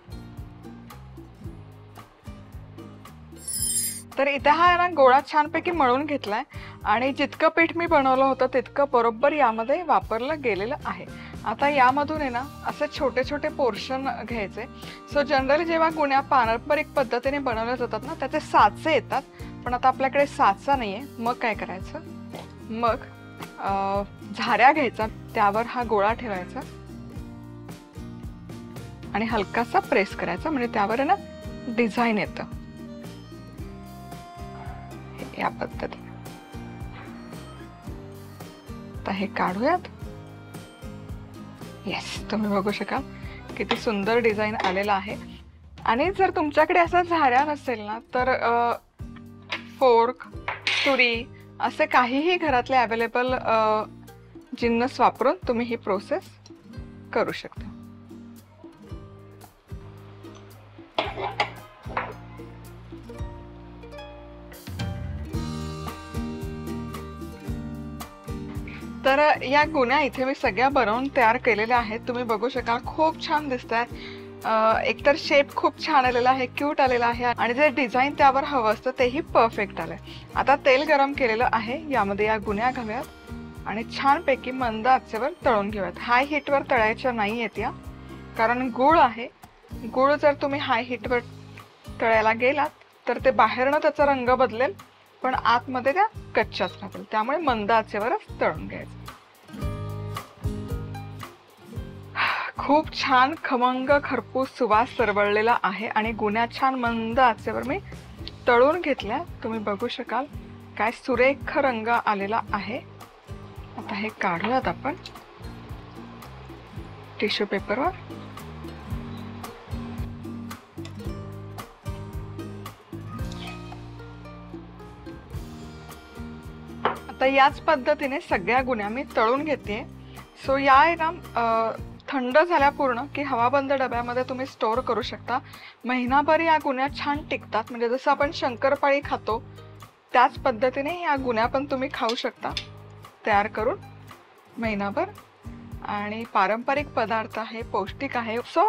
Speaker 2: तर इथे हा ना गोळा छानपैकी मळून घेतलाय आणि जितकं पीठ मी बनवलं होतं तितकं बरोबर यामध्ये वापरलं गेलेलं आहे. आता यामधून आहे ना असे छोटे छोटे पोर्शन घ्यायचे. सो जनरली जेव्हा गुण्या पारंपरिक पद्धतीने बनवल्या जातात ना त्याचे साचे येतात, पण आता आपल्याकडे साचा नाहीये. मग काय करायचं, मग झाऱ्या घ्यायचा, त्यावर हा गोळा ठेवायचा आणि हलकासा प्रेस करायचा म्हणजे त्यावर आहे ना डिझाईन येतं या पद्धतीने. आता हे काढूयात. येस, तुम्ही बघू शकाल किती सुंदर डिझाईन आलेला आहे. आणि जर तुमच्याकडे असा झाऱ्या नसेल ना तर फोर्क, तुरी असे काहीही घरातले अवेलेबल जिन्नस वापरून तुम्ही ही प्रोसेस करू शकता. तर या गुण्या इथे मी सगळ्या बनवून तयार केलेल्या आहेत. तुम्ही बघू शकाल खूप छान दिसतात. एकतर शेप खूप छान आलेला आहे, क्यूट आलेला आहे आणि जे डिझाईन त्यावर हवं असतं तेही परफेक्ट आलंय. आता तेल गरम केलेलं आहे, यामध्ये या गुण्या घालूयात आणि छानपैकी मंद आचेवर तळून घेऊयात. हाय हीटवर तळायच्या नाही आहेत या, कारण गूळ आहे. गूळ जर तुम्ही हाय हीटवर तळायला गेलात तर ते बाहेरनं त्याचा रंग बदलेल पण आतमध्ये त्या कच्च्याच राहतील. त्यामुळे मंद आचेवरच तळून घ्यायचं. खूप छान खमंग खरपूस सुवास सरवळलेला आहे आणि गुण्या छान मंद आचेवर मी तळून घेतल्या. तुम्ही बघू शकाल काय सुरेख रंग आलेला आहे. आता हे काढूयात आपण टिश्यू पेपरवर. आता याच पद्धतीने सगळ्या गुण्या मी तळून घेते. सो या आहे ना थंड झाल्या पूर्ण की हवाबंद डब्यामध्ये तुम्ही स्टोअर करू शकता. महिनाभर या गुण्या छान टिकतात. म्हणजे जसं आपण शंकरपाळी खातो त्याच पद्धतीने या गुण्या पण तुम्ही खाऊ शकता तयार करून महिनाभर. आणि पारंपरिक पदार्थ आहे, पौष्टिक आहे. सो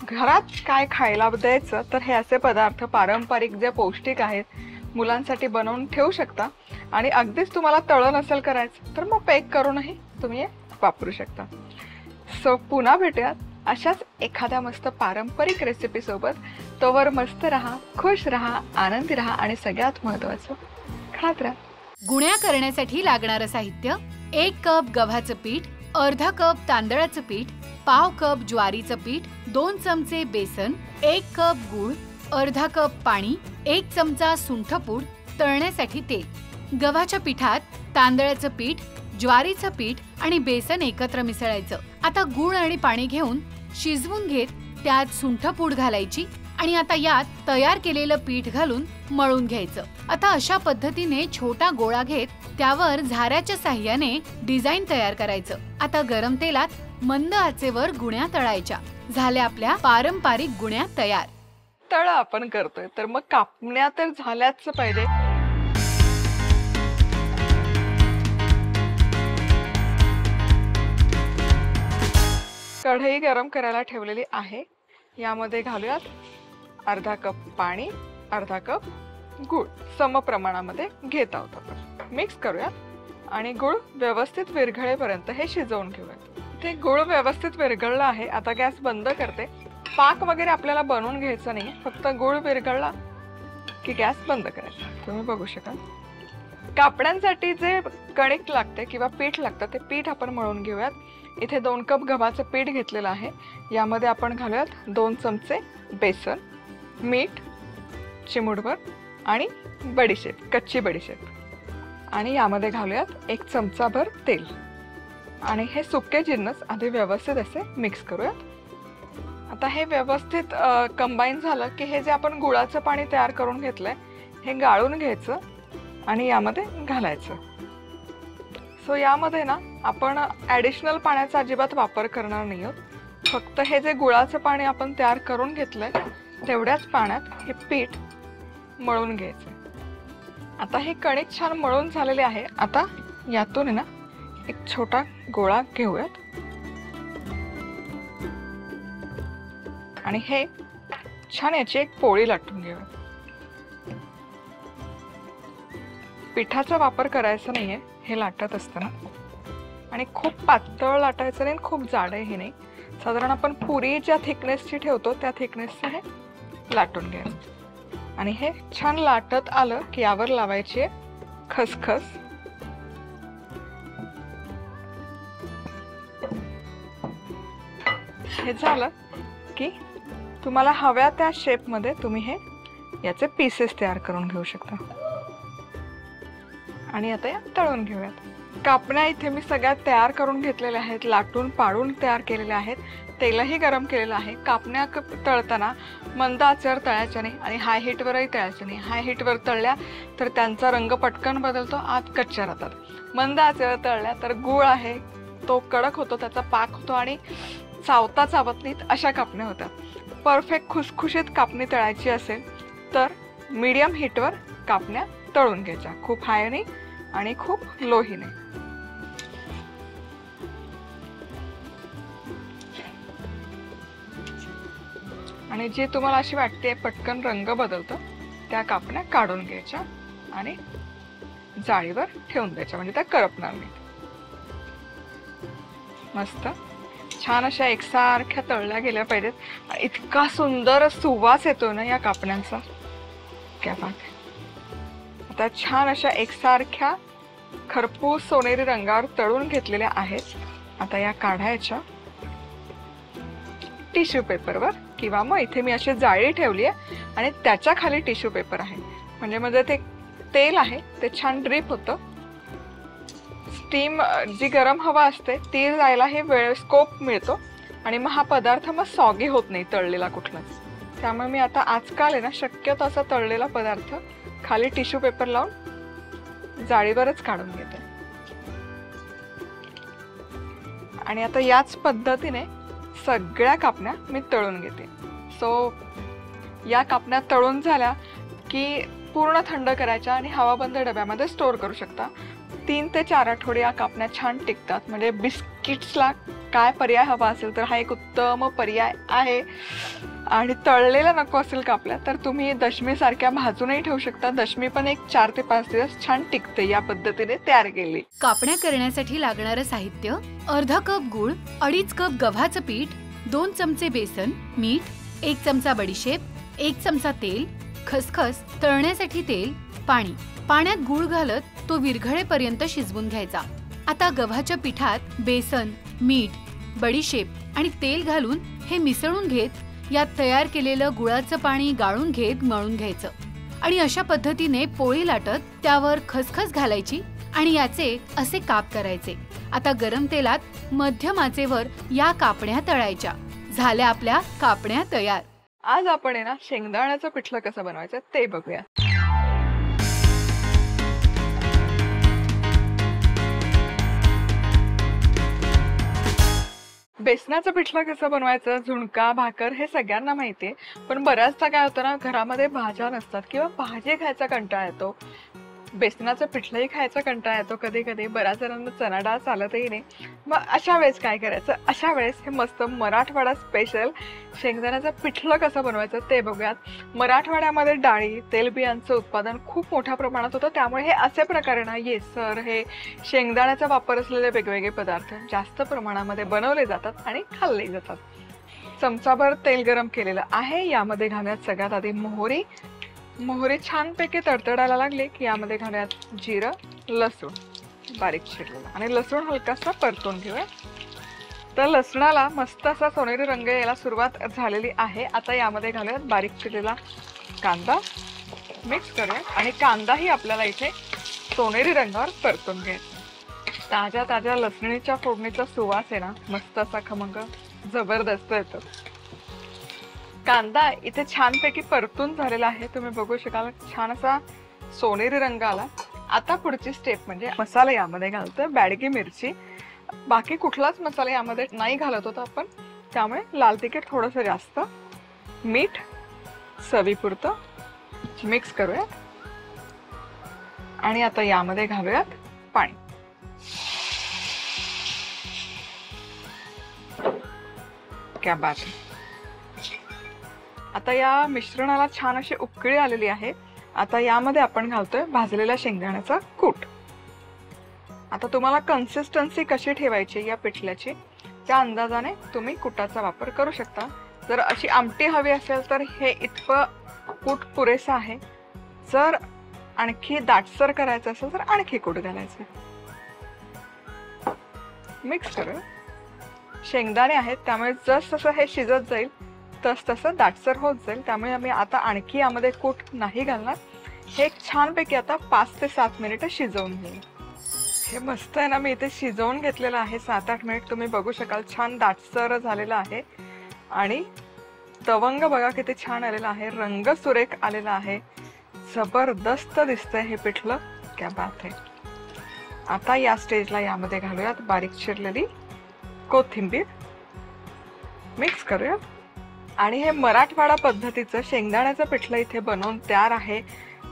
Speaker 2: घरात काय खायला द्यायचं तर हे असे पदार्थ पारंपरिक जे पौष्टिक आहेत मुलांसाठी बनवून ठेवू शकता. आणि अगदीच तुम्हाला तळण नसेल करायचं तर मग पॅक करूनही तुम्ही हे वापरू शकता. सो पुन्हा भेटूयात अशाच एखाद्या मस्त पारंपरिक रेसिपी सोबत. तोवर मस्त राहा, खुश राहा, आनंदी राहा आणि सगळ्यात महत्त्वाचं खात राहा.
Speaker 4: गुण्या करण्यासाठी लागणारं साहित्य: 1 कप गव्हाचं पीठ, अर्धा कप तांदळाचं पीठ, पाव कप ज्वारीचं पीठ, 2 चमचे बेसन, 1 कप गूळ, अर्धा कप पाणी, 1 चमचा सुंठपूड, तळण्यासाठी तेल। गव्हाच्या पिठात तांदळाचं पीठ, ज्वारीचं पीठ आणि बेसन एकत्र मिसळायचं। आता गूळ आणि पाणी घेऊन शिजवून घेत त्यात सुंठपूड घालायची आणि आता यात तयार केलेलं पीठ घालून मळून घ्यायचं। आता अशा पद्धतीने छोटा गोळा घेत त्यावर झाऱ्याच्या साह्याने डिझाईन तयार करायचं। आता गरम तेलात मंद आचेवर गुण्या तळायच्या। झाल्या आपल्या पारंपरिक गुण्या तयार।
Speaker 2: तळ आपण करतोय तर मग कापण्या तर झाल्याच पाहिजे। कढई गरम करायला ठेवलेली आहे, यामध्ये घालूयात अर्धा कप पाणी, अर्धा कप गूळ सम प्रमाणामध्ये घेत आहोत आपण। मिक्स करूयात आणि गूळ व्यवस्थित विरघळेपर्यंत हे शिजवून घेऊयात। ते गूळ व्यवस्थित विरघळला आहे, आता गॅस बंद करते। पाक वगैरे आपल्याला बनवून घ्यायचं नाही, फक्त गूळ विरघळला की गॅस बंद करायचा। तुम्ही बघू शकाल कापड्यांसाठी जे कणिक लागते किंवा पीठ लागतं ते पीठ आपण मळून घेऊयात। इथे 2 कप गव्हाचं पीठ घेतलेलं आहे, यामध्ये आपण घालूयात 2 चमचे बेसन, मीठ चिमूटभर आणि बडीशेप, कच्ची बडीशेप आणि यामध्ये घालूयात 1 चमचाभर तेल आणि हे सुके जिन्नस आधी व्यवस्थित असे मिक्स करूयात। आता हे व्यवस्थित कंबाईन झालं की हे जे आपण गुळाचं पाणी तयार करून घेतलंय हे गाळून घ्यायचं आणि यामध्ये घालायचं। सो यामध्ये ना आपण ॲडिशनल पाण्याचा अजिबात वापर करणार नाही आहोत, फक्त हे जे गुळाचं पाणी आपण तयार करून घेतलंय तेवढ्याच पाण्यात हे पीठ मळून घ्यायचं। आता हे कणिक छान मळून झालेले आहे। आता यातून ना एक छोटा गोळा घेऊयात आणि हे छान याची एक पोळी लाटून घेऊयात। पिठाचा वापर करायचा नाहीये हे लाटत असताना आणि खूप पातळ लाटायचं नाही, खूप जाडही नाही, साधारण आपण पुरी ज्या थिकनेसची ठेवतो त्या थिकनेसचं हे लाटून घ्यायचं आणि हे छान लाटत आलं की यावर लावायची खसखस। हे झालं की तुम्हाला हव्या त्या शेपमध्ये तुम्ही हे याचे पीसेस तयार करून घेऊ शकता आणि आता या तळून घेऊयात। कापण्या इथे मी सगळ्या तयार करून घेतलेल्या आहेत, लाटून पाडून तयार केलेल्या आहेत, तेलही गरम केलेलं आहे। कापण्या तळताना मंद आचेवर तळायच्या नाही आणि हाय हीटवरही तळायच्या नाही। हाय हीटवर तळल्या तर त्यांचा रंग पटकन बदलतो, आत कच्च्या राहतात। मंद आचेवर तळल्या तर गूळ आहे तो कडक होतो, त्याचा पाक होतो आणि चावता चावत नाहीत अशा कापण्या होतात। परफेक्ट खुसखुशीत कापणी तळायची असेल तर मीडियम हीटवर कापण्या तळून घ्यायच्या, खूप हाय नाही आणि खूप लोही नाही। आणि जे तुम्हाला अशी वाटते पटकन रंग बदलतो त्या कापण्या काढून घ्यायच्या आणि जाळीवर ठेवून द्यायच्या, म्हणजे त्या करपणार नाहीत। मस्त छान अशा एकसारख्या तळल्या गेल्या पाहिजेत आणि इतका सुंदर सुवास येतो ना या कापण्यांचा, क्या बात आहे। आता छान अशा एकसारख्या खरपूस सोनेरी रंगावर तळून घेतलेल्या आहेत। आता या काढायच्या टिश्यू पेपरवर किंवा मग इथे मी अशी जाळी ठेवली आहे आणि त्याच्या खाली टिश्यू पेपर आहे, म्हणजे ते तेल आहे ते छान ड्रीप होतं। स्टीम जी गरम हवा असते ती जायला हे वेळ स्कोप मिळतो आणि मग हा पदार्थ मग सॉगी होत नाही तळलेला कुठलाच। त्यामुळे मी आता आजकाल आहे ना शक्यतो असा तळलेला पदार्थ खाली टिश्यू पेपर लावून जाळीवरच काढून घेते आणि आता याच पद्धतीने सगळ्या कापण्या मी तळून घेते। सो या कापण्या तळून झाल्या की पूर्ण थंड करायच्या आणि हवाबंद डब्यामध्ये स्टोर करू शकता। 3 ते 4 आठवडे या कापण्या छान टिकतात, म्हणजे बिस्किट्सला काय पर्याय हवा असेल तर हा एक उत्तम पर्याय आहे। आणि तळलेला नको असेल कापल्या तर तुम्ही दशमीसारख्या भाजूनही ठेवू शकता, दशमी पण एक 4 ते 5 दिवस छान टिकते या पद्धतीने तयार केली।
Speaker 4: कापण्या करण्यासाठी लागणारं साहित्य: अर्धा कप गूळ, 2.5 कप गव्हाचं पीठ, 2 चमचे बेसन, मीठ, 1 चमचा बडीशेप, 1 चमचा तेल, खसखस, तळण्यासाठी तेल, पाणी। पाण्यात गूळ घालत तो विरघळेपर्यंत शिजवून घ्यायचा। आता गव्हाच्या पिठात बेसन, मीठ, बडीशेप आणि तेल घालून हे मिसळून घेत यात तयार केलेलं गुळाचं पाणी गाळून घेत मळून घ्यायचं आणि अशा पद्धतीने पोळी लाटत त्यावर खसखस घालायची आणि याचे असे काप करायचे। आता गरम तेलात मध्यम आचेवर या कापण्या तळायच्या। झाल्या आपल्या कापण्या तयार।
Speaker 2: आज आपण आहे ना शेंगदाण्याचं पिठलं कसं बनवायचं ते बघूया। बेसनाचं पिठलं कसं बनवायचं, झुणका भाकर हे सगळ्यांना माहितीये, पण बऱ्याचदा काय होतं ना घरामध्ये भाज्या नसतात किंवा भाजी खायचा कंटाळा येतो, बेसनाचं पिठलंही खायचा कंटाळा येतो कधी कधी, बऱ्याच जणांना चणा डाळ चालतही नाही। मग अशा वेळेस काय करायचं, अशा वेळेस हे मस्त मराठवाडा स्पेशल शेंगदाण्याचं पिठलं कसं बनवायचं ते बघूयात। मराठवाड्यामध्ये डाळी तेलबियांचं उत्पादन खूप मोठ्या प्रमाणात होतं, त्यामुळे हे असे प्रकारे ना येसर हे शेंगदाण्याचा वापर असलेले वेगवेगळे पदार्थ जास्त प्रमाणामध्ये बनवले जातात आणि खाल्ले जातात। चमचाभर तेल गरम केलेलं आहे, यामध्ये घालूयात सगळ्यात आधी मोहरी। मोहरी छानपैकी तडतडायला लागली की यामध्ये घालूयात जिरं, लसूण बारीक चिरलेला आणि लसूण हलकासा परतून घेऊया। तर लसणाला मस्त असा सोनेरी रंग यायला सुरुवात झालेली आहे। आता यामध्ये घालूयात बारीक चिरलेला कांदा, मिक्स करूया आणि कांदाही आपल्याला इथे सोनेरी रंगावर परतून घ्यायचा। ताज्या ताज्या लसणीच्या फोडणीचा सुवास आहे ना मस्त असा खमंग जबरदस्त येतो। कांदा इथे छानपैकी परतून झालेला आहे, तुम्ही बघू शकाल छान असा सोनेरी रंग आला। आता पुढची स्टेप म्हणजे मसाला यामध्ये घालतोय। बॅडगी मिरची, बाकी कुठलाच मसाला यामध्ये नाही घालत होता आपण, त्यामुळे लाल तिखट थोडंसं जास्त, मीठ चवीपुरतं मिक्स करूयात आणि आता यामध्ये घालूयात पाणी। क्या बात है। आता या मिश्रणाला छान अशी उकळी आलेली आहे। आता यामध्ये आपण घालतोय भाजलेल्या शेंगदाण्याचा कूट। आता तुम्हाला कन्सिस्टन्सी कशी ठेवायची या पिठल्याची त्या अंदाजाने तुम्ही कुटाचा वापर करू शकता। जर अशी आमटी हवी असेल तर हे इतकं कूट पुरेसं आहे, जर आणखी दाटसर करायचं असेल तर आणखी कूट घालायचं। मिक्स करू। शेंगदाणे आहेत त्यामुळे जसं हे शिजत जाईल तसं दाटसर होत जाईल, त्यामुळे आम्ही आता आणखी यामध्ये कूट नाही घालणार। हे छानपैकी आता 5 ते 7 मिनिटं शिजवून घेऊ। हे मस्त आहे ना, मी इथे शिजवून घेतलेलं आहे 7-8 मिनिट, तुम्ही बघू शकाल छान दाटसर झालेलं आहे आणि तवंग बघा किती छान आलेला आहे, रंग सुरेख आलेला आहे, जबरदस्त दिसतंय हे पिठलं, क्या बात है। आता या स्टेजला यामध्ये घालूयात बारीक चिरलेली कोथिंबीर, मिक्स करूयात आणि हे मराठवाडा पद्धतीचं शेंगदाण्याचं पिठलं इथे बनवून तयार आहे।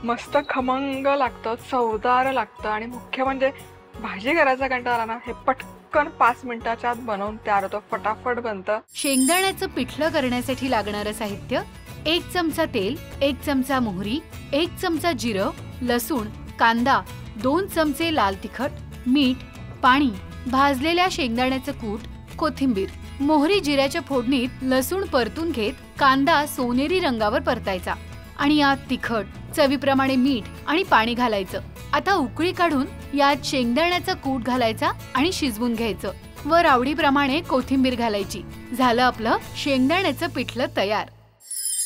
Speaker 2: मस्त खमंग लागतं, चवदार लागतं आणि मुख्य म्हणजे भाजी करायचा कंटाळा ना, हे पटकन 5 मिनिटाच्या आत बनवून तयार होतं, फटाफट बनतं।
Speaker 4: शेंगदाण्याचं पिठलं करण्यासाठी लागणारं साहित्य: 1 चमचा तेल, 1 चमचा मोहरी, 1 चमचा जिरं, लसूण, कांदा, 2 चमचे लाल तिखट, मीठ, पाणी, भाजलेल्या शेंगदाण्याचं कूट, कोथिंबीर। मोहरी जिऱ्याच्या फोडणीत लसूण परतून घेत कांदा सोनेरी रंगावर परतायचा आणि यात तिखट, चवीप्रमाणे मीठ आणि पाणी घालायचं। आता उकळी काढून यात शेंगदाण्याचा कूट घालायचा आणि शिजवून घ्यायचं। वर आवडीप्रमाणे कोथिंबीर घालायची। झालं आपलं शेंगदाण्याचं पिठलं तयार।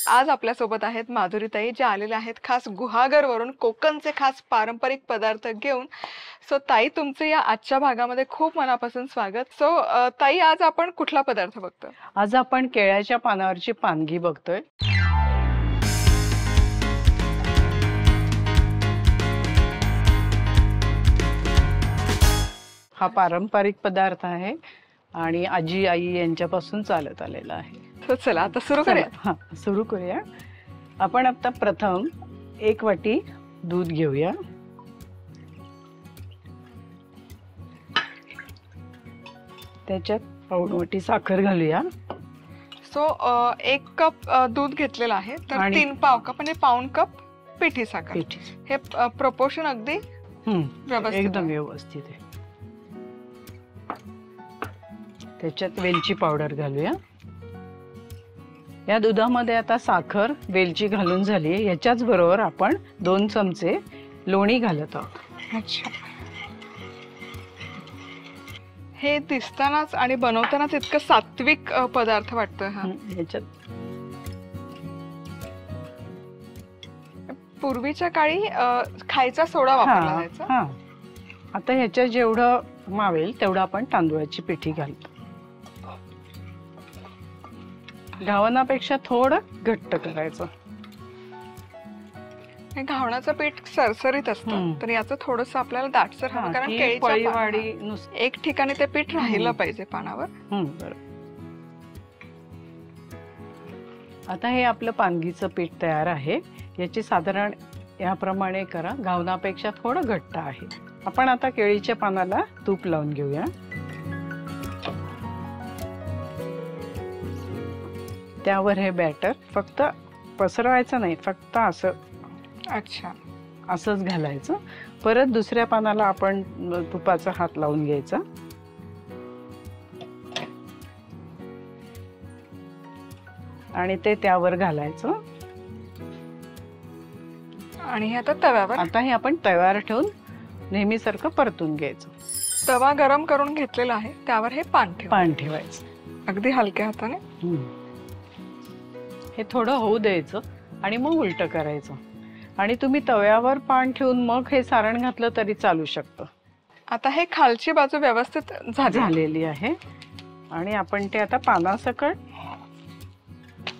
Speaker 2: आज आपल्या सोबत आहेत माधुरीताई, ज्या आलेल्या आहेत खास गुहागर वरून कोकणचे खास पारंपरिक पदार्थ घेऊन। सो ताई, तुमचं या आजच्या भागामध्ये खूप मनापासून स्वागत। सो ताई, आज आपण कुठला पदार्थ बघतोय?
Speaker 5: आज आपण केळ्याच्या पानावरची पानगी बघतोय। हा पारंपरिक पदार्थ आहे आणि आजी आई यांच्यापासून चालत आलेला आहे।
Speaker 2: तो चला आता सुरू करूया।
Speaker 5: हा, सुरू करूया। आपण आता प्रथम 1 वाटी दूध घेऊया, त्याच्यात पाऊण वाटी साखर घालूया।
Speaker 2: सो 1 कप दूध घेतलेलं आहे, तर 3 पाव कप म्हणजे पाऊण कप पिठी साखर। हे प्रपोर्शन अगदी
Speaker 5: एकदम व्यवस्थित आहे। त्याच्यात वेलची पावडर घालूया। या दुधामध्ये आता साखर, वेलची घालून झाली, याच्याच बरोबर आपण 2 चमचे लोणी घालत आहोत।
Speaker 2: अच्छा, हे दिसतानाच आणि बनवतानाच इतकं सात्विक पदार्थ वाटतोय हा.
Speaker 5: याच्यात
Speaker 2: पूर्वीच्या काळी खायचा सोडा वापरला जायचा.
Speaker 5: हा, आता ह्याच्यात जेवढं मावेल तेवढं आपण तांदूळाची पिठी घालतो. घावणापेक्षा थोडं घट्ट करायचं.
Speaker 2: हे घावणाचं पीठ सरसरीत असतं, तर याचं थोडंसं आपल्याला दाटसर हवं, कारण केळीच्या एक ठिकाणी ते पीठ राहिलं पाहिजे पानावर.
Speaker 5: बरं. आता हे आपलं पानगीचं पीठ तयार आहे. याची साधारण याप्रमाणे करा. घावणापेक्षा थोडं घट्ट आहे. आपण आता केळीच्या पानाला तूप लावून घेऊया. त्यावर हे बॅटर फक्त पसरवायचं नाही, फक्त असं.
Speaker 2: अच्छा,
Speaker 5: असंच घालायचं. परत दुसऱ्या पानाला आपण तुपाचा हात लावून घ्यायचा आणि ते त्यावर घालायचं.
Speaker 2: आणि हे आता तव्यावर.
Speaker 5: आता हे आपण तव्यावर ठेवून नेहमीसारखं परतून घ्यायचं.
Speaker 2: तवा गरम करून घेतलेला आहे, त्यावर हे पान
Speaker 5: ठेवायचं
Speaker 2: अगदी हलक्या हाताने.
Speaker 5: हे थोडं होऊ द्यायचं आणि मग उलट करायचं. आणि तुम्ही तव्यावर पान ठेवून मग हे सारण घातलं तरी चालू शकतं.
Speaker 2: आता हे खालची बाजू व्यवस्थित
Speaker 5: झालेली आहे आणि आपण ते आता पानासकट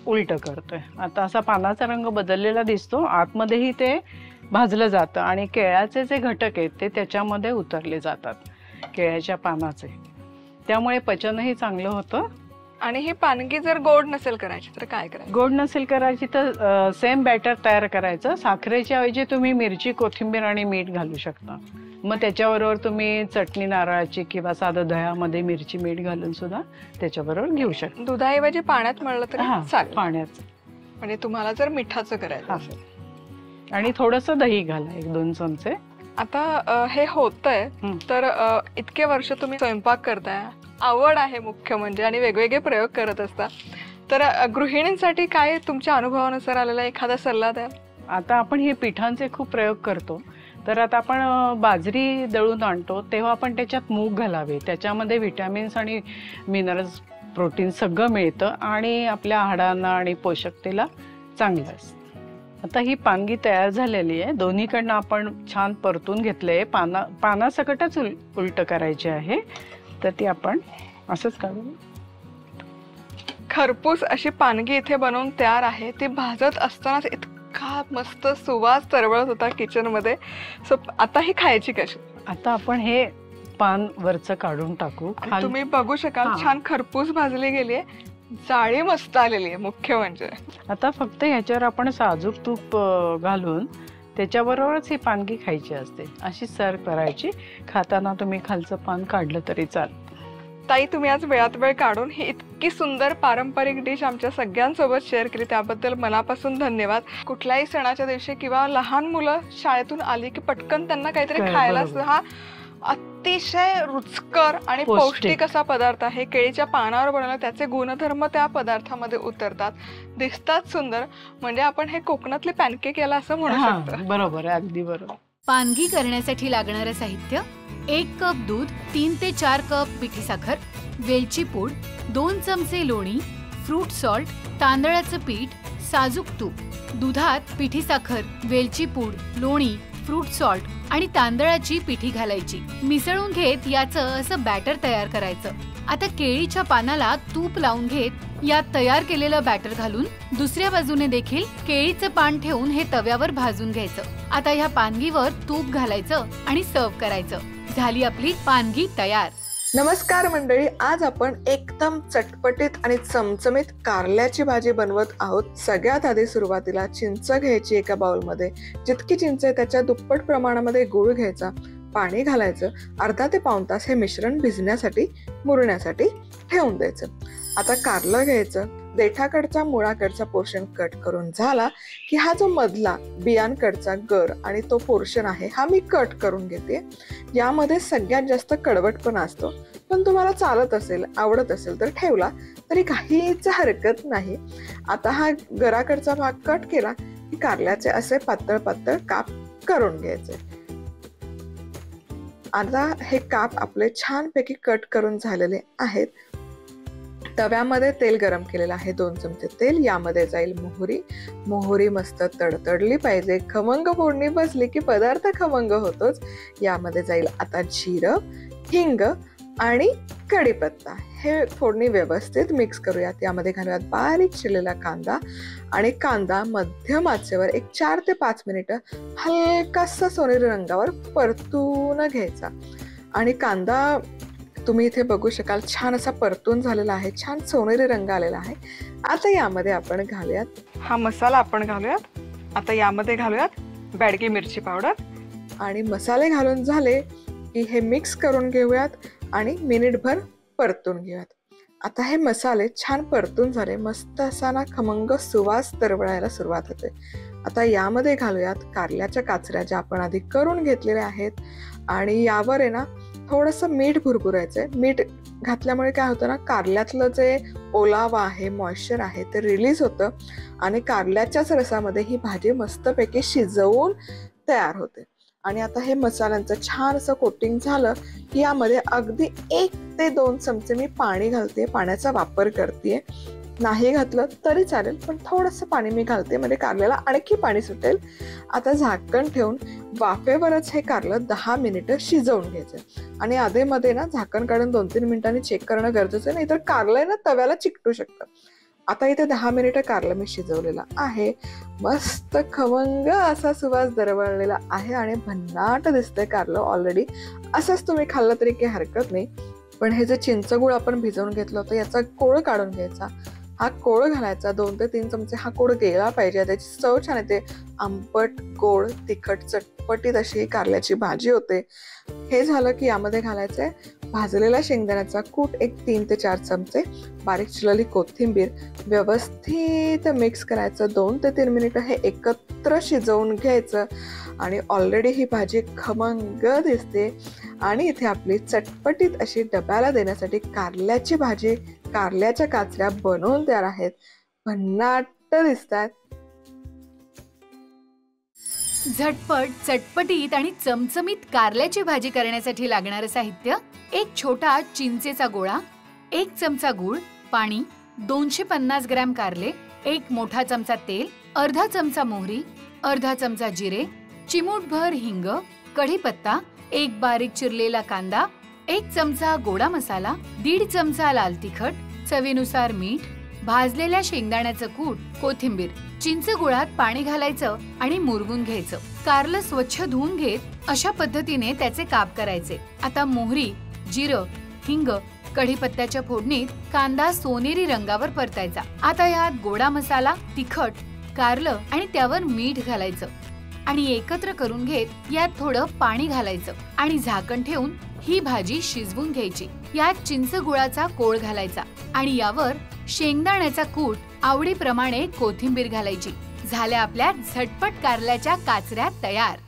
Speaker 5: उलट करतोय. आता असा पानाचा रंग बदललेला दिसतो. आतमध्येही ते भाजलं जातं आणि केळ्याचे जे घटक आहेत ते त्याच्यामध्ये उतरले जातात, केळ्याच्या पानाचे. त्यामुळे पचनही चांगलं होतं.
Speaker 2: आणि ही पानगी जर गोड नसेल करायची तर काय करायचं?
Speaker 5: गोड नसेल करायची तर सेम बॅटर तयार करायचं. साखरेच्या ऐवजी तुम्ही मिरची, कोथिंबीर आणि मीठ घालू शकता. मग त्याच्याबरोबर तुम्ही चटणी नारळाची किंवा साधं दह्यामध्ये मिरची मीठ घालून सुद्धा त्याच्याबरोबर घेऊ शकता.
Speaker 2: दुधाऐवजी पाण्यात मळलं तर चालेल.
Speaker 5: पाण्याचं.
Speaker 2: म्हणजे तुम्हाला जर मिठाचं करायचं असेल.
Speaker 5: आणि थोडंसं दही घाला, 1-2 चमचे.
Speaker 2: आता हे होतंय तर इतके वर्ष तुम्ही स्वयंपाक करताय, आवड आहे मुख्य म्हणजे, आणि वेगवेगळे प्रयोग करत असता, तर गृहिणींसाठी काय तुमच्या अनुभवानुसार आलेला एखादा सल्ला द्याल?
Speaker 5: आता आपण हे पिठांचे खूप प्रयोग करतो, तर आता आपण बाजरी दळून आणतो तेव्हा आपण त्याच्यात मूग घालावे. त्याच्यामध्ये विटॅमिन्स आणि मिनरल्स, प्रोटीन सगळं मिळतं आणि आपल्या हाडांना आणि पोषकतेला चांगलं असतं. आता ही पानगी तयार झालेली आहे. दोन्हीकडनं आपण छान परतून घेतलंय. पानासकटच उलट करायचे आहे. तर ती आपण असंच काढू.
Speaker 2: खरपूस अशी पानगी इथे बनवून तयार आहे. ती भाजत असतानाच इतका मस्त सुवास तरवळत होता किचन मध्ये. सो आता ही खायची कशी?
Speaker 5: आता आपण हे पान वरचं काढून टाकू.
Speaker 2: तुम्ही बघू शकाल छान खरपूस भाजली गेली आहे, जाळी मस्त आलेली आहे मुख्य म्हणजे.
Speaker 5: आता फक्त ह्याच्यावर आपण साजूक तूप घालून त्याच्याबरोबरच ही पानगी खायची असते. अशी सर्व करायची. खाताना तुम्ही खालचं पान काढलं तरी चालेल.
Speaker 2: ताई, तुम्ही आज वेळात वेळ काढून ही इतकी सुंदर पारंपरिक डिश आमच्या सगळ्यांसोबत शेअर केली, त्याबद्दल मनापासून धन्यवाद. कुठल्याही सणाच्या दिवशी किंवा लहान मुलं शाळेतून आली की पटकन त्यांना काहीतरी खायला, हा अतिशय रुचकर आणि पौष्टिक असा पदार्थ आहे. केळीच्या पानावर बनवला, त्याचे गुणधर्म त्या पदार्थामध्ये उतरतात, दिसतात सुंदर. म्हणजे आपण हे कोकणातले पॅनकेक याला असं म्हणू शकतो.
Speaker 5: बरोबर आहे, अगदी बरोबर.
Speaker 4: पानगी करण्यासाठी लागणारं साहित्य: 1 कप दूध, 3 ते 4 कप पिठी साखर, वेलची पूड, 2 चमचे लोणी, फ्रूट सॉल्ट, तांदळाचं पीठ, साजूक तूप. दुधात पिठी साखर, वेलची पूड, लोणी, फ्रूट सॉल्ट आणि तांदळाची पिठी घालायची. मिसळून घेत याचं असं बॅटर तयार करायचं. आता केळीच्या पानाला तूप लावून घेत यात तयार केलेलं बॅटर घालून दुसऱ्या बाजूने देखील केळीचं पान ठेवून हे तव्यावर भाजून घ्यायचं. आता ह्या पानगीवर तूप घालायचं आणि सर्व्ह करायचं. झाली आपली पानगी तयार.
Speaker 2: नमस्कार मंडळी, आज आपण एकदम चटपटीत आणि चमचमीत कारल्याची भाजी बनवत आहोत. सगळ्यात आधी सुरुवातीला चिंच घ्यायची एका बाउलमध्ये. जितकी चिंच आहे त्याच्या दुप्पट प्रमाणामध्ये गूळ घ्यायचा, पाणी घालायचं, अर्धा ते पाऊण तास हे मिश्रण भिजण्यासाठी, मुरण्यासाठी ठेवून द्यायचं. आता कारलं घ्यायचं, देठाकडचा मुळाकडचा पोर्शन कट करून झाला की हा जो मधला बियांकडचा गर आणि तो पोर्शन आहे हा मी कट करून घेते. यामध्ये सगळ्यात जास्त कडवटपणा असतो, पण तुम्हाला चालत असेल, आवडत असेल तर ठेवला तरी काहीच हरकत नाही. आता हा गराकडचा भाग कट केला की कारल्याचे असे पातळ पातळ काप करून घ्यायचे. आता हे काप आपले छानपैकी कट करून झालेले आहेत. तव्यामध्ये तेल गरम केलेलं आहे, 2 चमचे तेल. यामध्ये जाईल मोहरी मस्त तडतडली पाहिजे. खमंग फोडणी बसली की पदार्थ खमंग होतोच. यामध्ये जाईल आता जिरं, हिंग आणि कढीपत्ता. हे फोडणी व्यवस्थित मिक्स करूयात. यामध्ये घालूयात बारीक चिरलेला कांदा आणि कांदा मध्यम आचेवर एक 4 ते 5 मिनिटं हलकासा सोनेरी रंगावर परतून घ्यायचा. आणि कांदा तुम्ही इथे बघू शकाल छान असा परतून झालेला आहे, छान सोनेरी रंग आलेला आहे. आता यामध्ये आपण घालूयात हा मसाला आपण घालूयात. आता यामध्ये घालूयात बॅडगी मिरची पावडर आणि मसाले घालून झाले की हे मिक्स करून घेऊयात आणि मिनिटभर परतून घेऊयात. आता हे मसाले छान परतून झाले, मस्त असा ना खमंग सुवास दरवळायला सुरुवात होते. आता यामध्ये घालूयात कारल्याच्या काचऱ्या ज्या आपण आधी करून घेतलेल्या आहेत आणि यावर आहे ना थोडंसं मीठ भुरभुरायचंय. मीठ घातल्यामुळे काय होतं ना, कारल्यातलं जे ओलावा आहे, मॉइश्चर आहे ते रिलीज होतं आणि कारल्याच्याच रसामध्ये ही भाजी मस्तपैकी शिजवून तयार होते. आणि आता हे मसाल्यांचं छान असं कोटिंग झालं की यामध्ये अगदी 1 ते 2 चमचे मी पाणी घालते. पाण्याचा वापर करते, नाही घातलं तरी चालेल पण थोडंसं पाणी मी घालते म्हणजे कारल्याला आणखी पाणी सुटेल. आता झाकण ठेवून वाफेवरच हे कारलं 10 मिनिटं शिजवून घ्यायचं आणि आधेमध्ये ना झाकण काढून 2-3 मिनिटांनी चेक करणं गरजेचं आहे, नाहीतर कारलं ना तव्याला चिकटू शकतं. आता इथे 10 मिनिटं कारलं मी शिजवलेलं आहे. मस्त खमंग असा सुवास दरवळलेला आहे आणि भन्नाट दिसतंय कारलं ऑलरेडी. असंच तुम्ही खाल्लं तरी काही हरकत नाही. पण हे जे चिंचगूळ आपण भिजवून घेतलं होतं याचा कोळ काढून घ्यायचा. हा कोळ घालायचा. 2 ते 3 चमचे हा कोळ गेला पाहिजे. त्याची चव छान येते. आंबट, गोड, तिखट, चटपटीत अशी ही कारल्याची भाजी होते. हे झालं की यामध्ये घालायचंय भाजलेला शेंगदाण्याचा कूट एक 3 ते 4 चमचे, बारीक चिरलेली कोथिंबीर. व्यवस्थित मिक्स करायचं. 2 ते 3 मिनिटं हे एकत्र शिजवून घ्यायचं आणि ऑलरेडी ही भाजी खमंग दिसते. आणि इथे आपली चटपटीत अशी डब्याला देण्यासाठी कारल्याची भाजी, कारल्याच्या काचऱ्या बनवून तयार आहेत. भन्नाट दिसतात.
Speaker 4: झटपट, चटपटीत आणि चमचमीत कारल्याची भाजी करण्यासाठी लागणारं साहित्य: 1 छोटा चिंचेचा गोळा, 1 चमचा गूळ, पाणी, 250 ग्रॅम कारले, 1 मोठा चमचा तेल, अर्धा चमचा मोहरी, अर्धा चमचा जिरे, चिमूटभर हिंग, कढीपत्ता, 1 बारीक चिरलेला कांदा, 1 चमचा गोडा मसाला, 1.5 चमचा लाल तिखट, चवीनुसार मीठ, भाजलेल्या शेंगदाण्याचं कूट, कोथिंबीर. चिंचगुळात पाणी घालायचं आणि मुरवून घ्यायचं. कारलं स्वच्छ धुवून घेत अशा पद्धतीने त्याचे काप करायचे. आता मोहरी, जिरं, हिंग, कढीपत्त्याच्या फोडणीत कांदा सोनेरी रंगावर परतायचा. आता यात गोडा मसाला, तिखट, कारलं आणि त्यावर मीठ घालायचं आणि एकत्र करून घेत यात थोडं पाणी घालायचं आणि झाकण ठेवून ही भाजी शिजवून घ्यायची. यात चिंचगुळाचा कोळ घालायचा आणि यावर शेंगदाण्याचा कूट, आवडीप्रमाणे कोथिंबीर घालायची. झाल्या आपल्या झटपट कारल्याच्या काचऱ्या तयार.